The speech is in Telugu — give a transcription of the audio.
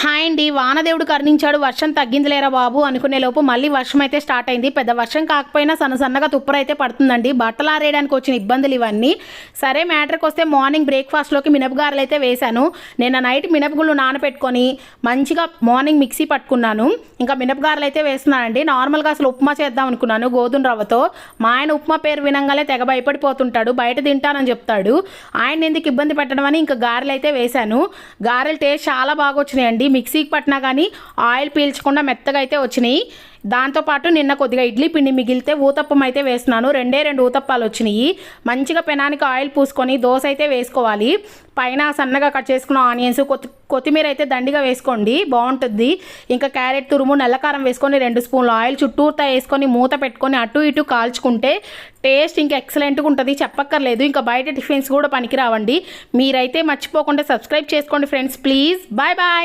హాయ్ అండి. వానదేవుడు కరుణించాడు, వర్షం తగ్గిందిలేరా బాబు అనుకునే లోపు మళ్ళీ వర్షం అయితే స్టార్ట్ అయింది. పెద్ద వర్షం కాకపోయినా సన్నగా తుప్పర అయితే పడుతుందండి. బట్టలు ఆరేయడానికి వచ్చిన ఇబ్బందులు ఇవన్నీ. సరే మ్యాటర్కి వస్తే మార్నింగ్ బ్రేక్ఫాస్ట్లోకి మినపగారలు అయితే వేశాను. నిన్న నైట్ మినపగుళ్ళు నానపెట్టుకొని మంచిగా మార్నింగ్ మిక్సీ పట్టుకున్నాను. ఇంకా మినపగారలు అయితే వేస్తున్నానండి. నార్మల్గా అసలు ఉప్మా చేద్దాం అనుకున్నాను గోధుమ రవ్వతో. మా ఆయన ఉప్మా పేరు వినంగానే తెగ భయపడిపోతుంటాడు, బయట తింటానని చెప్తాడు. ఆయన ఎందుకు ఇబ్బంది పెట్టడం అని ఇంకా గారెలు అయితే వేశాను. గారెలు టేస్ట్ చాలా బాగా వచ్చినాయండి. మిక్సీకి పట్టినా కానీ ఆయిల్ పీల్చకుండా మెత్తగా అయితే వచ్చినాయి. దాంతోపాటు నిన్న కొద్దిగా ఇడ్లీ పిండి మిగిలితే ఊతప్పం అయితే వేస్తున్నాను. రెండు ఊతప్పాలు వచ్చినాయి. మంచిగా పెనానికి ఆయిల్ పూసుకొని దోశ అయితే వేసుకోవాలి. పైన సన్నగా కట్ చేసుకున్న ఆనియన్స్, కొత్తిమీర అయితే దండిగా వేసుకోండి, బాగుంటుంది. ఇంకా క్యారెట్ తురుము, నల్లకారం వేసుకొని 2 స్పూన్లు ఆయిల్ చుట్టూతా వేసుకొని మూత పెట్టుకొని అటు ఇటు కాల్చుకుంటే టేస్ట్ ఇంకా ఎక్సలెంట్గా ఉంటుంది, చెప్పక్కర్లేదు. ఇంకా బయట టిఫిన్స్ కూడా పనికిరావండి. మీరైతే మర్చిపోకుండా సబ్స్క్రైబ్ చేసుకోండి ఫ్రెండ్స్, ప్లీజ్. Bye bye.